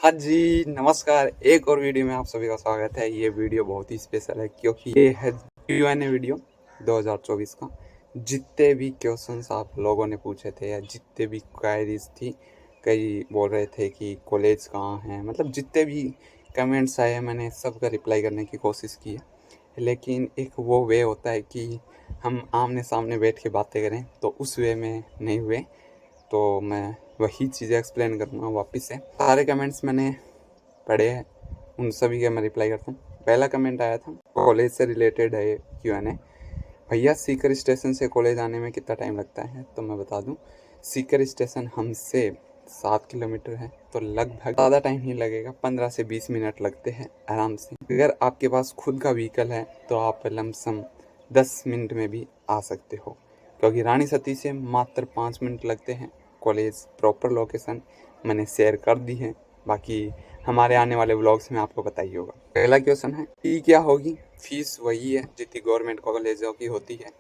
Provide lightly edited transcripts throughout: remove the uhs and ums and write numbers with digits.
हाँ जी, नमस्कार। एक और वीडियो में आप सभी का स्वागत है। ये वीडियो बहुत ही स्पेशल है क्योंकि ये है Q&A वीडियो 2024 का। जितने भी क्वेश्चंस आप लोगों ने पूछे थे या जितने भी क्वेरीज थी, कई बोल रहे थे कि कॉलेज कहाँ है, मतलब जितने भी कमेंट्स आए मैंने सबका रिप्लाई करने की कोशिश की है। लेकिन एक वो वे होता है कि हम आमने सामने बैठ के बातें करें, तो उस वे में नहीं हुए। तो मैं वही चीज़ें एक्सप्लेन करूँगा वापस से। सारे कमेंट्स मैंने पढ़े हैं, उन सभी का मैं रिप्लाई करता हूँ। पहला कमेंट आया था, कॉलेज से रिलेटेड है ये Q&A। भैया सीकर स्टेशन से कॉलेज आने में कितना टाइम लगता है? तो मैं बता दूँ, सीकर स्टेशन हमसे 7 किलोमीटर है, तो लगभग ज़्यादा टाइम नहीं लगेगा, 15 से 20 मिनट लगते हैं आराम से। अगर आपके पास खुद का व्हीकल है तो आप लमसम 10 मिनट में भी आ सकते हो, क्योंकि रानी सती से मात्र 5 मिनट लगते हैं। कॉलेज प्रॉपर लोकेशन मैंने शेयर कर दी है, बाकी हमारे आने वाले व्लॉग्स में आपको पता ही होगा। पहला क्वेश्चन है, फी क्या होगी? फीस वही है जितनी गवर्नमेंट कॉलेजों की होती है।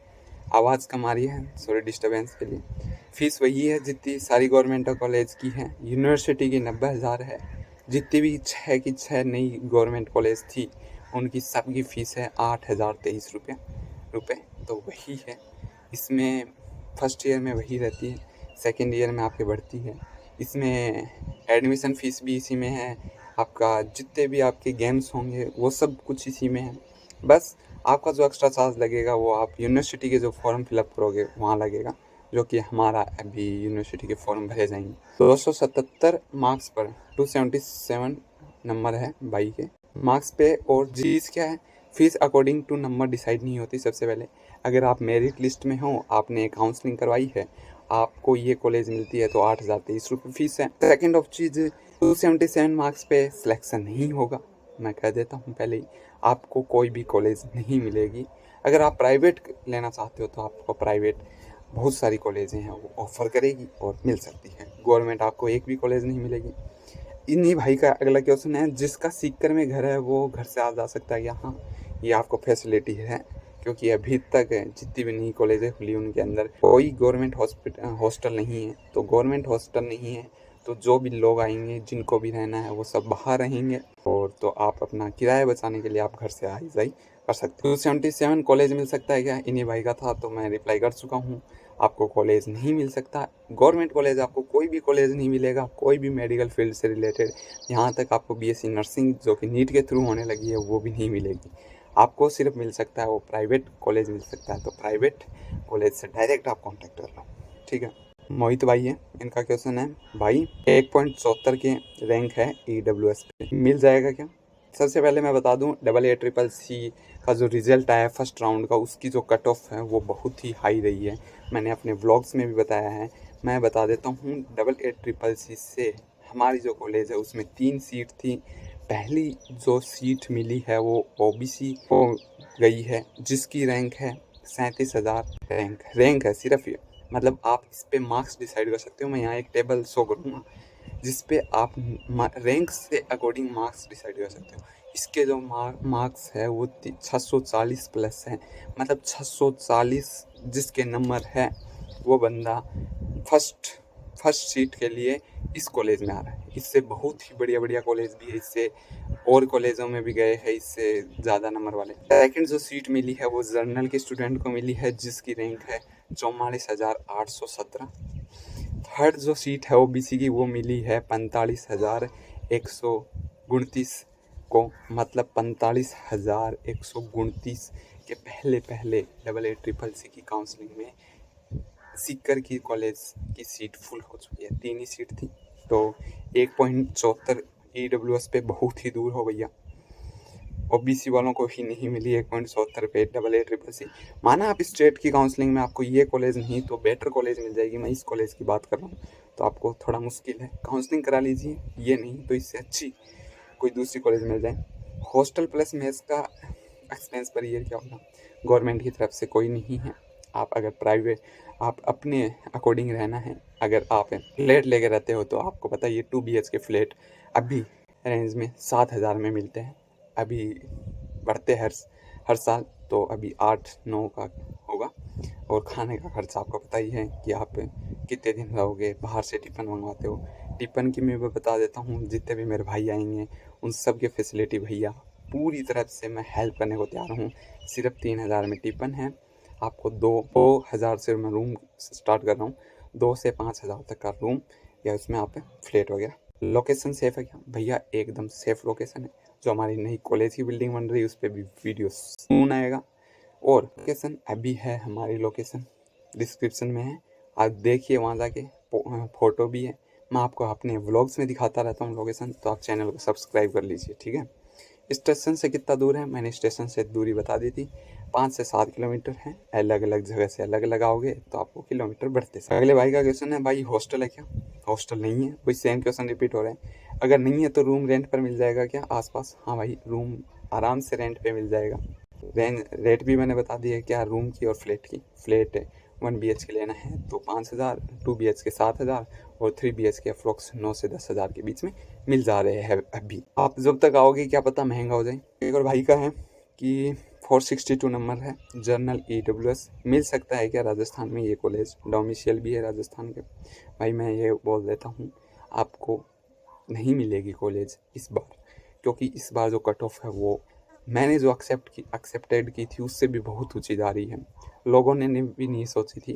आवाज़ कम आ रही है, सॉरी डिस्टर्बेंस के लिए। फीस वही है जितनी सारी गवर्नमेंट कॉलेज की है। यूनिवर्सिटी की 90,000 है। जितनी भी 6 की 6 नई गवर्नमेंट कॉलेज थी उनकी सबकी फ़ीस है 8,023 रुपये। तो वही है, इसमें फर्स्ट ईयर में वही रहती है, सेकेंड ईयर में आपके बढ़ती है। इसमें एडमिशन फ़ीस भी इसी में है, आपका जितने भी आपके गेम्स होंगे वो सब कुछ इसी में है। बस आपका जो एक्स्ट्रा चार्ज लगेगा वो आप यूनिवर्सिटी के जो फॉर्म फिलअप करोगे वहाँ लगेगा, जो कि हमारा अभी यूनिवर्सिटी के फॉर्म भरे जाएंगे। 277 मार्क्स पर 277 नंबर है 22 के मार्क्स पे। और चीज़ क्या है, fees according to number decide नहीं होती। सबसे पहले अगर आप मेरिट लिस्ट में हो, आपने काउंसलिंग करवाई है, आपको ये कॉलेज मिलती है, तो 8,023 रुपये फीस है। सेकेंड ऑफ चीज़, 277 मार्क्स पे सिलेक्शन नहीं होगा। मैं कह देता हूँ पहले ही, आपको कोई भी कॉलेज नहीं मिलेगी। अगर आप प्राइवेट लेना चाहते हो तो आपको प्राइवेट बहुत सारी कॉलेजें हैं वो ऑफ़र करेगी और मिल सकती है। गवर्नमेंट आपको एक भी कॉलेज नहीं मिलेगी। इन्हीं भाई का अगला क्वेश्चन है, जिसका सीकर में घर है वो घर से आ जा सकता है? यहाँ ये आपको फैसिलिटी है, क्योंकि अभी तक जितनी भी नई कॉलेजें खुली उनके अंदर कोई गवर्नमेंट हॉस्टल नहीं है। तो गवर्नमेंट हॉस्टल नहीं है तो जो भी लोग आएंगे, जिनको भी रहना है, वो सब बाहर रहेंगे। और तो आप अपना किराया बचाने के लिए आप घर से आई जाई कर सकते हो। 277 कॉलेज मिल सकता है क्या? इन्हीं भाई का था, तो मैं रिप्लाई कर चुका हूँ। आपको कॉलेज नहीं मिल सकता, गवर्नमेंट कॉलेज आपको कोई भी कॉलेज नहीं मिलेगा, कोई भी मेडिकल फील्ड से रिलेटेड। यहाँ तक आपको BSc नर्सिंग जो कि नीट के थ्रू होने लगी है वो भी नहीं मिलेगी। आपको सिर्फ मिल सकता है वो प्राइवेट कॉलेज मिल सकता है। तो प्राइवेट कॉलेज से डायरेक्ट आप कॉन्टैक्ट कर लो, ठीक है। मोहित भाई है, इनका क्वेश्चन है, भाई 1.74 के रैंक है EWS पे, मिल जाएगा क्या? सबसे पहले मैं बता दूं, AA CCC का जो रिज़ल्ट आया फर्स्ट राउंड का, उसकी जो कट ऑफ है वो बहुत ही हाई रही है। मैंने अपने व्लॉग्स में भी बताया है। मैं बता देता हूँ, AA CCC से हमारी जो कॉलेज है उसमें 3 सीट थी। पहली जो सीट मिली है वो OBC को गई है, जिसकी रैंक है 37,000 रैंक है सिर्फ ये। मतलब आप इस पे मार्क्स डिसाइड कर सकते हो। मैं यहाँ एक टेबल शो करूँगा जिस पे आप रैंक से अकॉर्डिंग मार्क्स डिसाइड कर सकते हो। इसके जो मार्क्स है वो 640 प्लस है। मतलब 640 जिसके नंबर है वो बंदा फर्स्ट सीट के लिए इस कॉलेज में आ रहा है। इससे बहुत ही बढ़िया बढ़िया कॉलेज भी है, इससे और कॉलेजों में भी गए हैं इससे ज़्यादा नंबर वाले। सेकंड जो सीट मिली है वो जर्नल के स्टूडेंट को मिली है, जिसकी रैंक है 44,817। थर्ड जो सीट है OBC की वो मिली है 45,129 को। मतलब 45,129 के पहले AA CCC की काउंसलिंग में सीकर की कॉलेज की सीट फुल हो चुकी है। 3 ही सीट थी, तो 1.74 EWS पे बहुत ही दूर हो भैया। OBC वालों को ही नहीं मिली 1.74 पे AA CCC। माना आप स्टेट की काउंसलिंग में आपको ये कॉलेज नहीं तो बेटर कॉलेज मिल जाएगी, मैं इस कॉलेज की बात कर रहा हूँ, तो आपको थोड़ा मुश्किल है। काउंसलिंग करा लीजिए, ये नहीं तो इससे अच्छी कोई दूसरी कॉलेज मिल जाए। हॉस्टल प्लस मेस का एक्सपेंस पर ईयर क्या होगा? गवर्नमेंट की तरफ से कोई नहीं है। आप अगर प्राइवेट, आप अपने अकॉर्डिंग रहना है। अगर आप फ्लैट लेके रहते हो तो आपको पता है ये 2 BHK फ्लैट अभी रेंज में 7,000 में मिलते हैं। अभी बढ़ते हर साल, तो अभी 8-9 का होगा। और खाने का खर्चा आपको पता ही है कि आप कितने दिन रहोगे, बाहर से टिफ़िन मंगवाते हो, टिपन की मैं बता देता हूँ, जितने भी मेरे भाई आएंगे उन सब की फैसिलिटी भैया पूरी तरफ से मैं हेल्प करने को तैयार हूँ। सिर्फ 3,000 में टिपन है। आपको 2,000 से मैं रूम स्टार्ट कर रहा हूँ, 2 से 5,000 तक का रूम या उसमें आप फ्लैट वगैरह। लोकेशन सेफ है क्या भैया? एकदम सेफ लोकेशन है। जो हमारी नई कॉलेज की बिल्डिंग बन रही है उस पर भी वीडियो सून आएगा। और लोकेशन अभी है, हमारी लोकेशन डिस्क्रिप्शन में है, आप देखिए वहाँ जाके, फ़ोटो भी है। मैं आपको अपने व्लॉग्स में दिखाता रहता हूँ लोकेशन, तो आप चैनल को सब्सक्राइब कर लीजिए, ठीक है। स्टेशन से कितना दूर है मैंने स्टेशन से दूरी बता दी थी, 5 से 7 किलोमीटर है। अलग अलग जगह से अलग अलग आओगे तो आपको किलोमीटर बढ़ते हैं। अगले भाई का क्वेश्चन है, भाई हॉस्टल है क्या? हॉस्टल नहीं है। वही सेम क्वेश्चन रिपीट हो रहे हैं। अगर नहीं है तो रूम रेंट पर मिल जाएगा क्या आसपास? हाँ भाई, रूम आराम से रेंट पे मिल जाएगा। रेट भी मैंने बता दी है क्या, रूम की और फ्लैट की। फ्लैट 1 BHK लेना है तो 5,000, 2 BHK 7,000 और 3 BHK अप्रोक्स 9 से 10,000 के बीच में मिल जा रहे हैं अभी। आप जब तक आओगे क्या पता महंगा हो जाए। एक और भाई का है कि 462 नंबर है, जर्नल EWS मिल सकता है क्या राजस्थान में? ये कॉलेज डोमिशियल भी है राजस्थान के। भाई मैं ये बोल देता हूँ, आपको नहीं मिलेगी कॉलेज इस बार, क्योंकि इस बार जो कट ऑफ है वो मैंने जो एक्सेप्टेड की थी उससे भी बहुत ऊंची जा रही है। लोगों ने भी नहीं सोची थी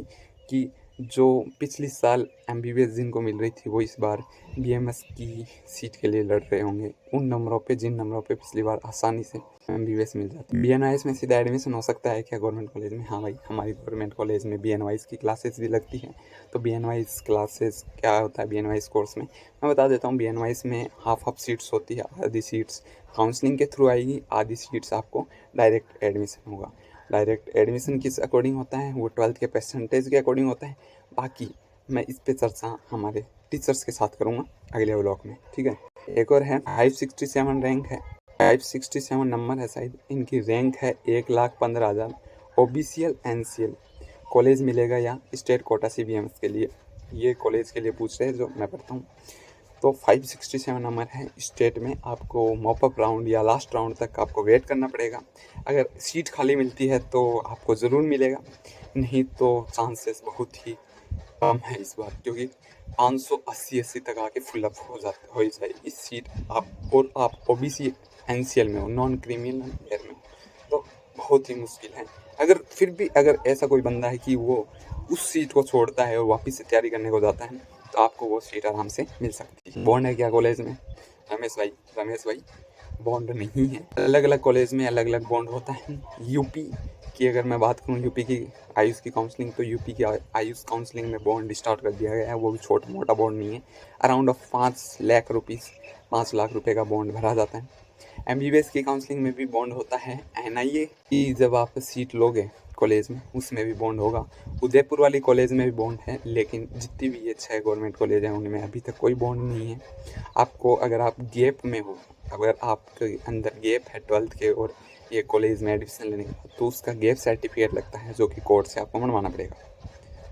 कि जो पिछले साल MBBS जिनको मिल रही थी वो इस बार BMS की सीट के लिए लड़ रहे होंगे उन नंबरों पे, जिन नंबरों पे पिछली बार आसानी से MBBS मिल जाती है। BNYS में सीधा एडमिशन हो सकता है क्या गवर्नमेंट कॉलेज में? हाँ भाई, हमारी गवर्नमेंट कॉलेज में BNYS की क्लासेस भी लगती हैं। तो BNYS क्लासेस क्या होता है BNYS कोर्स में, मैं बता देता हूँ। BNYS में हाफ सीट्स होती है, आधी सीट्स काउंसलिंग के थ्रू आएगी, आधी सीट्स आपको डायरेक्ट एडमिशन होगा। डायरेक्ट एडमिशन किस अकॉर्डिंग होता है? वो 12th के परसेंटेज के अकॉर्डिंग होता है। बाकी मैं इस पे चर्चा हमारे टीचर्स के साथ करूँगा अगले व्लॉग में, ठीक है। एक और है 567 रैंक है, 567 नंबर है शायद इनकी रैंक है, 1,15,000। OBCL NCL कॉलेज मिलेगा या स्टेट कोटा CBMS के लिए, ये कॉलेज के लिए पूछ रहे हैं जो मैं पढ़ता हूँ। तो 567 नंबर है। स्टेट में आपको मॉपअप राउंड या लास्ट राउंड तक आपको वेट करना पड़ेगा। अगर सीट खाली मिलती है तो आपको ज़रूर मिलेगा, नहीं तो चांसेस बहुत ही कम है इस बार, क्योंकि 580 तक आके फुल अप हो जाए इस सीट आप, और आप OBC NCL में हो, नॉन क्रिमिनल एयर में हो, तो बहुत ही मुश्किल है। अगर फिर भी अगर ऐसा कोई बंदा है कि वो उस सीट को छोड़ता है और वापस से तैयारी करने को जाता है, तो आपको वो सीट आराम से मिल सकती है। बॉन्ड है क्या कॉलेज में? रमेश भाई बॉन्ड नहीं है। अलग अलग कॉलेज में अलग अलग बॉन्ड होता है। यूपी की अगर मैं बात करूँ, यूपी की आयुष की काउंसलिंग, तो यूपी की आयुष काउंसलिंग में बॉन्ड स्टार्ट कर दिया गया है। वो भी छोटा मोटा बॉन्ड नहीं है, around of 5 lakh rupees, 5 lakh रुपए का बॉन्ड भरा जाता है। MBBS की काउंसलिंग में भी बॉन्ड होता है। NIA की जब आप सीट लोगे कॉलेज में उसमें भी बॉन्ड होगा। उदयपुर वाली कॉलेज में भी बॉन्ड है, लेकिन जितनी भी ये 6 गवर्नमेंट कॉलेज हैं उनमें अभी तक कोई बॉन्ड नहीं है। आपको अगर आप गैप में हो, अगर आपके अंदर गैप है 12th के और ये कॉलेज में एडमिशन लेने का, तो उसका गैप सर्टिफिकेट लगता है जो कि कोर्ट से आपको बनवाना पड़ेगा,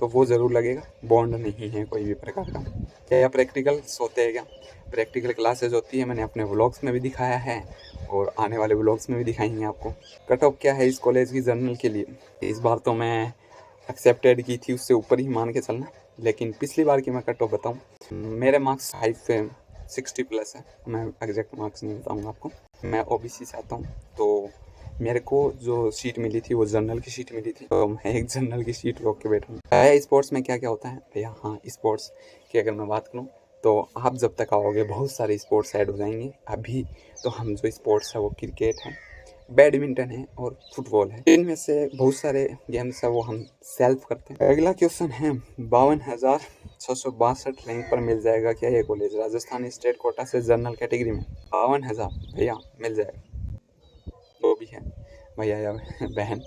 तो वो ज़रूर लगेगा। बॉन्ड नहीं है कोई भी प्रकार का। क्या प्रैक्टिकल्स होते हैं क्या? प्रैक्टिकल क्लासेज होती है, मैंने अपने व्लॉग्स में भी दिखाया है और आने वाले व्लॉग्स में भी दिखाएंगे आपको। कट ऑफ क्या है इस कॉलेज की जर्नल के लिए? इस बार तो मैं एक्सेप्टेड की थी उससे ऊपर ही मान के चलना, लेकिन पिछली बार की मैं कट ऑफ बताऊँ, मेरे मार्क्स 560 प्लस है। मैं एग्जैक्ट मार्क्स नहीं बताऊँगा आपको। मैं OBC से आता हूँ, तो मेरे को जो सीट मिली थी वो जनरल की सीट मिली थी, तो मैं एक जनरल की सीट रोक के बैठा हूँ। भैया स्पोर्ट्स में क्या क्या होता है भैया? हाँ, स्पोर्ट्स की अगर मैं बात करूँ तो आप जब तक आओगे बहुत सारे स्पोर्ट्स ऐड हो जाएंगे। अभी तो हम जो स्पोर्ट्स है वो क्रिकेट है, बैडमिंटन है और फुटबॉल है। इनमें से बहुत सारे गेम्स है वो हम सेल्फ करते हैं। अगला क्वेश्चन है, 52,662 रैंक पर मिल जाएगा क्या ये कॉलेज राजस्थान स्टेट कोटा से जनरल कैटेगरी में? 52,000 भैया मिल जाएगा। जो भी है भैया या बहन,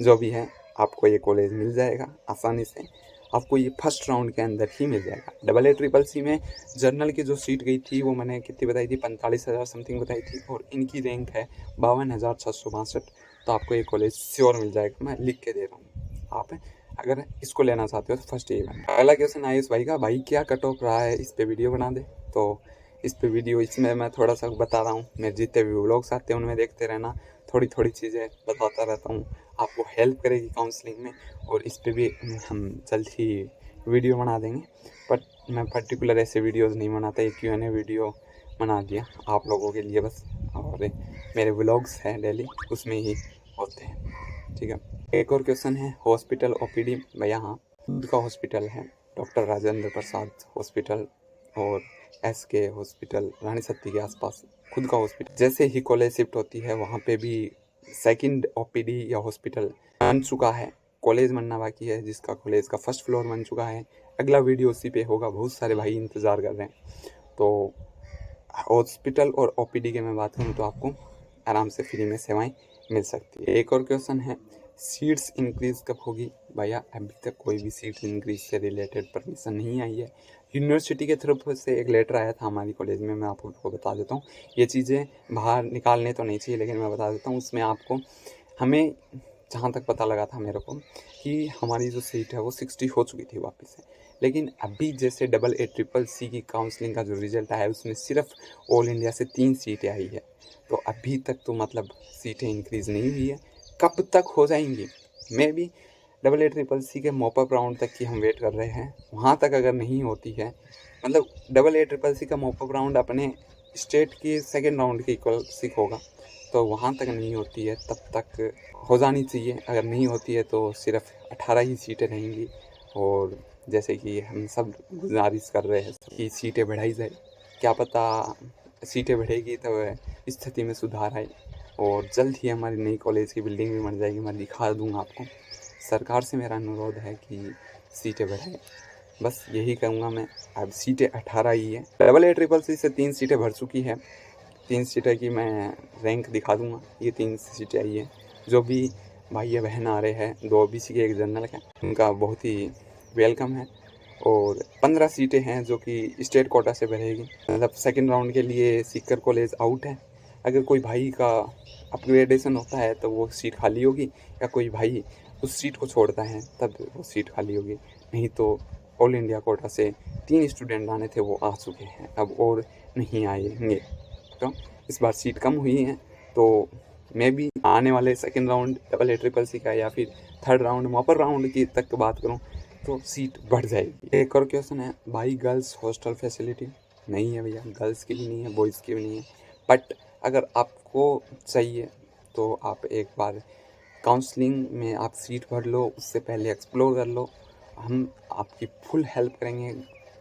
जो भी है, आपको ये कॉलेज मिल जाएगा आसानी से। आपको ये फर्स्ट राउंड के अंदर ही मिल जाएगा। AA CCC में जर्नल की जो सीट गई थी वो मैंने कितनी बताई थी, 45,000 समथिंग बताई थी, और इनकी रैंक है 52,662। तो आपको ये कॉलेज श्योर मिल जाएगा, मैं लिख के दे रहा हूँ। आप अगर इसको लेना चाहते हो तो फर्स्ट ये बना। अगला क्वेश्चन आयुष भाई का, भाई क्या कट ऑफ रहा है, इस पर वीडियो बना दे। तो इस पे वीडियो, इसमें मैं थोड़ा सा बता रहा हूँ, मेरे जितने भी व्लॉग्स आते हैं उनमें देखते रहना, थोड़ी थोड़ी चीज़ें बताता रहता हूँ, आपको हेल्प करेगी काउंसलिंग में। और इस पे भी हम जल्द ही वीडियो बना देंगे, बट मैं पर्टिकुलर ऐसे वीडियोस नहीं बनाता, ये Q&A वीडियो बना दिया आप लोगों के लिए बस, और मेरे व्लॉग्स हैं डेली उसमें ही होते हैं, ठीक है। एक और क्वेश्चन है हॉस्पिटल OPD भैया, हाँ खुद का हॉस्पिटल है, डॉक्टर राजेंद्र प्रसाद हॉस्पिटल और SK हॉस्पिटल रानी सत्ती के आसपास खुद का हॉस्पिटल। जैसे ही कॉलेज शिफ्ट होती है वहाँ पे भी सेकंड OPD या हॉस्पिटल बन चुका है, कॉलेज बनना बाकी है, जिसका कॉलेज का फर्स्ट फ्लोर बन चुका है। अगला वीडियो उसी पे होगा, बहुत सारे भाई इंतज़ार कर रहे हैं। तो हॉस्पिटल और OPD की मैं बात करूँ तो आपको आराम से फ्री में सेवाएं मिल सकती है। एक और क्वेश्चन है सीट्स इंक्रीज़ कब होगी भैया, अभी तक कोई भी सीट इंक्रीज से रिलेटेड परमिशन नहीं आई है। यूनिवर्सिटी के तरफ से एक लेटर आया था हमारी कॉलेज में, मैं आपको बता देता हूँ। ये चीज़ें बाहर निकालने तो नहीं चाहिए लेकिन मैं बता देता हूँ। उसमें आपको हमें जहाँ तक पता लगा था मेरे को कि हमारी जो सीट है वो 60 हो चुकी थी वापस से, लेकिन अभी जैसे AA CCC की काउंसलिंग का जो रिज़ल्ट आया है उसमें सिर्फ ऑल इंडिया से 3 सीटें आई है। तो अभी तक तो मतलब सीटें इंक्रीज़ नहीं हुई है, कब तक हो जाएंगी मे बी AA CCC के मॉपअप राउंड तक की हम वेट कर रहे हैं। वहाँ तक अगर नहीं होती है, मतलब AA CCC का मॉपअप राउंड अपने स्टेट की सेकेंड राउंड के इक्वल सिक होगा, तो वहाँ तक नहीं होती है तब तक हो जानी चाहिए। अगर नहीं होती है तो सिर्फ 18 ही सीटें रहेंगी, और जैसे कि हम सब गुजारिश कर रहे हैं कि सीटें बढ़ाई जाए, क्या पता सीटें बढ़ेगी तो स्थिति में सुधार आए और जल्द ही हमारी नई कॉलेज की बिल्डिंग भी बन जाएगी। मैं दिखा दूँगा आपको। सरकार से मेरा अनुरोध है कि सीटें बढ़ाएं, बस यही कहूँगा मैं। अब सीटें 18 ही है, AA CCC से 3 सीटें भर चुकी है। 3 सीटें की मैं रैंक दिखा दूँगा, ये 3 सीटें आई है। जो भी भाई या बहन आ रहे हैं, 2 OBC के 1 जनरल का, उनका बहुत ही वेलकम है। और 15 सीटें हैं जो कि स्टेट कोटा से भरेगी, मतलब सेकेंड राउंड के लिए सीकर कॉलेज आउट है। अगर कोई भाई का अपग्रेडेशन होता है तो वो सीट खाली होगी, या कोई भाई उस सीट को छोड़ता है तब वो सीट खाली होगी। नहीं तो ऑल इंडिया कोटा से 3 स्टूडेंट आने थे, वो आ चुके हैं, अब और नहीं आएंगे। तो इस बार सीट कम हुई है, तो मे बी आने वाले सेकेंड राउंड AA CCC का या फिर थर्ड राउंड मॉपर राउंड की तक बात करूँ तो सीट बढ़ जाएगी। एक और क्वेश्चन है भाई गर्ल्स हॉस्टल फैसिलिटी नहीं है भैया, गर्ल्स की भी नहीं है, बॉयज़ की भी नहीं है। बट अगर आपको चाहिए तो आप एक बार काउंसलिंग में आप सीट भर लो, उससे पहले एक्सप्लोर कर लो, हम आपकी फुल हेल्प करेंगे।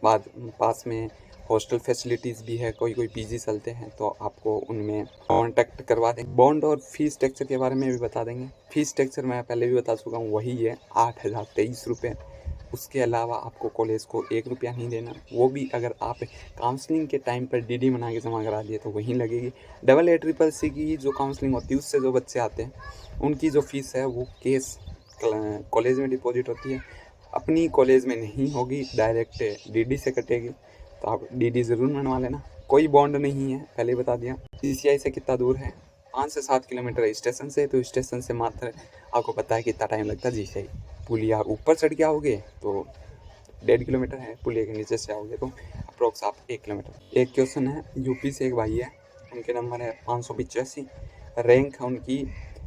बाद पास में हॉस्टल फैसिलिटीज़ भी है, कोई PG चलते हैं तो आपको उनमें कांटेक्ट करवा देंगे। बॉन्ड और फीस स्ट्रक्चर के बारे में भी बता देंगे। फीस स्ट्रक्चर मैं पहले भी बता चुका हूँ, वही है 8,023 रुपये। उसके अलावा आपको कॉलेज को 1 रुपया नहीं देना, वो भी अगर आप काउंसलिंग के टाइम पर DD बना के जमा करा दिए तो वहीं लगेगी। AA CCC की जो काउंसलिंग होती है उससे जो बच्चे आते हैं उनकी जो फीस है वो केस कॉलेज में डिपॉजिट होती है, अपनी कॉलेज में नहीं होगी, डायरेक्ट DD से कटेगी। तो आप DD ज़रूर बनवा लेना। कोई बॉन्ड नहीं है, पहले बता दिया। CCI से कितना दूर है, 5 से 7 किलोमीटर है स्टेशन से, तो स्टेशन से मात्र आपको पता है कितना टाइम लगता है। GCI पुलिया ऊपर चढ़ के आओगे तो 1.5 किलोमीटर है, पुलिया के नीचे से आओगे तो अप्रोक्स आप 1 किलोमीटर। एक क्वेश्चन है यूपी से एक भाई है, उनके नंबर है 585, रैंक है उनकी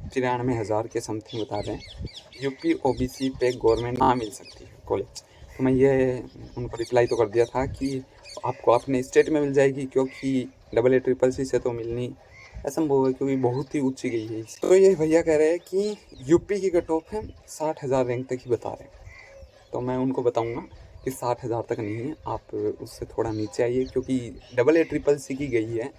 93,000 के समथिंग बता रहे हैं। UP OBC पे गवर्नमेंट ना मिल सकती है कॉलेज। तो मैं ये उनको रिप्लाई तो कर दिया था कि आपको अपने स्टेट में मिल जाएगी, क्योंकि AA CCC से तो मिलनी असंभव है, क्योंकि बहुत ही ऊंची गई है। तो ये भैया कह रहे हैं कि यूपी की कट ऑफ है 60,000 रैंक तक ही बता रहे हैं। तो मैं उनको बताऊंगा कि 60,000 तक नहीं है, आप उससे थोड़ा नीचे आइए, क्योंकि AA CCC की गई है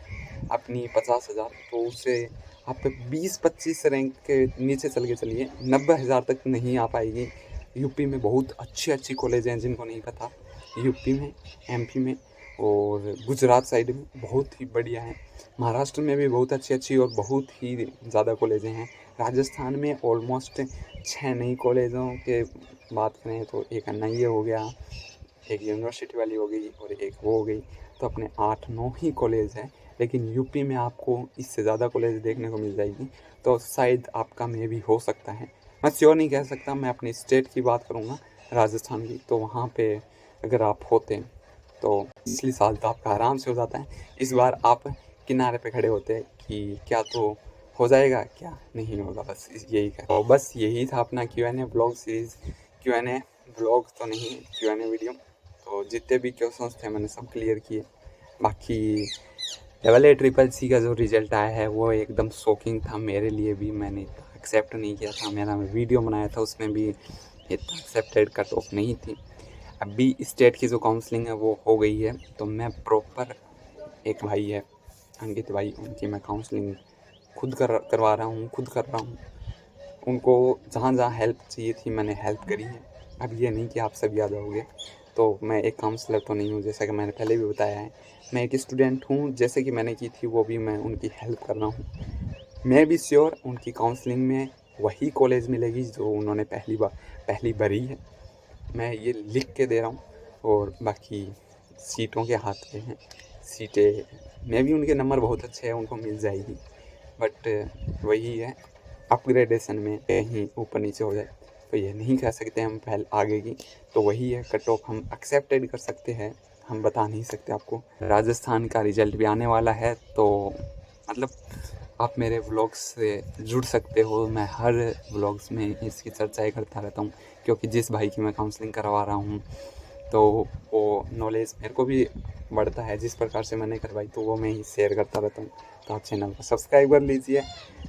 अपनी 50,000, तो उससे आप 20-25 रैंक के नीचे चल के चलिए, 90,000 तक नहीं आ पाएगी। यूपी में बहुत अच्छी कॉलेज हैं जिनको नहीं पता, यूपी में, MP में और गुजरात साइड में बहुत ही बढ़िया है। महाराष्ट्र में भी बहुत अच्छी और बहुत ही ज़्यादा कॉलेजें हैं। राजस्थान में ऑलमोस्ट 6 नई कॉलेजों के बात करें तो एक NIA हो गया, एक यूनिवर्सिटी वाली हो गई और एक वो हो गई, तो अपने 8-9 ही कॉलेज हैं। लेकिन यूपी में आपको इससे ज़्यादा कॉलेज देखने को मिल जाएगी, तो शायद आपका में भी हो सकता है। मैं श्योर नहीं कह सकता, मैं अपनी स्टेट की बात करूँगा राजस्थान की, तो वहाँ पे अगर आप होते तो पिछले साल तो आपका आराम से हो जाता है। इस बार आप किनारे पे खड़े होते हैं कि क्या तो हो जाएगा क्या नहीं होगा, बस यही कर। तो बस यही था अपना Q&A blog series, Q&A blog तो नहीं, Q&A वीडियो। तो जितने भी क्वेश्चंस थे मैंने सब क्लियर किए। बाकी AA-CCC का जो रिज़ल्ट आया है वो एकदम शॉकिंग था मेरे लिए भी, मैंने एक्सेप्ट नहीं किया था। मेरा वीडियो बनाया था उसमें भी इतना एक्सेप्टेड कट ऑफ नहीं थी। अभी स्टेट की जो काउंसलिंग है वो हो गई है, तो मैं प्रॉपर, एक भाई है अंकित भाई, उनकी मैं काउंसलिंग खुद करवा रहा हूँ, खुद कर रहा हूँ। उनको जहाँ जहाँ हेल्प चाहिए थी मैंने हेल्प करी है। अब ये नहीं कि आप सब याद आओगे, तो मैं एक काउंसलर तो नहीं हूँ, जैसा कि मैंने पहले भी बताया है। मैं एक स्टूडेंट हूँ, जैसे कि मैंने की थी वो भी मैं उनकी हेल्प कर रहा हूँ। मैं भी श्योर उनकी काउंसलिंग में वही कॉलेज मिलेगी जो उन्होंने पहली भरी है। मैं ये लिख के दे रहा हूँ, और बाकी सीटों के हाथ पे हैं। सीटें मैं भी, उनके नंबर बहुत अच्छे हैं, उनको मिल जाएगी। बट वही है, अपग्रेडेशन में कहीं ऊपर नीचे हो जाए तो ये नहीं कह सकते हम पहले आगे की। तो वही है, कट ऑफ हम एक्सेप्टेड कर सकते हैं, हम बता नहीं सकते आपको। राजस्थान का रिजल्ट भी आने वाला है, तो मतलब आप मेरे व्लॉग्स से जुड़ सकते हो। मैं हर व्लॉग्स में इसकी चर्चाएं करता रहता हूँ, क्योंकि जिस भाई की मैं काउंसलिंग करवा रहा हूँ तो वो नॉलेज मेरे को भी बढ़ता है। जिस प्रकार से मैंने करवाई तो वो मैं ही शेयर करता रहता हूँ। तो आप चैनल को सब्सक्राइब कर लीजिए।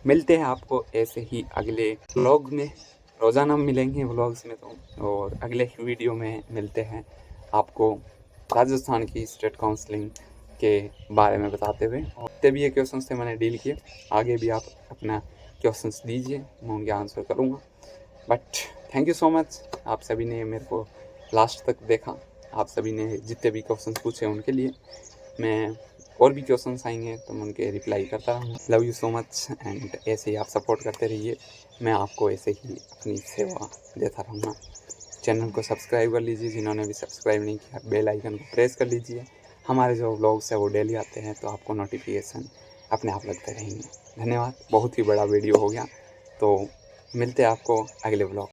मिलते हैं आपको ऐसे ही अगले व्लॉग में, रोज़ाना मिलेंगे व्लॉग्स में तो, और अगले वीडियो में मिलते हैं आपको राजस्थान की स्टेट काउंसलिंग के बारे में बताते हुए। और जितने भी ये क्वेश्चन थे मैंने डील किए, आगे भी आप अपना क्वेश्चंस दीजिए, मैं उनके आंसर करूँगा। But thank you so much, आप सभी ने मेरे को लास्ट तक देखा। आप सभी ने जितने भी क्वेश्चंस पूछे उनके लिए मैं, और भी क्वेश्चंस आएंगे तो मैं उनके रिप्लाई करता रहूँगा। Love you so much, and ऐसे ही आप सपोर्ट करते रहिए, मैं आपको ऐसे ही अपनी सेवा देता रहूँगा। चैनल को सब्सक्राइब कर लीजिए, जिन्होंने भी सब्सक्राइब नहीं किया बेल आइकन को प्रेस कर लीजिए। हमारे जो व्लॉग्स है वो डेली आते हैं, तो आपको नोटिफिकेशन अपने आप लगते रहेंगे। धन्यवाद, बहुत ही बड़ा वीडियो हो गया, तो मिलते हैं आपको अगले व्लॉग।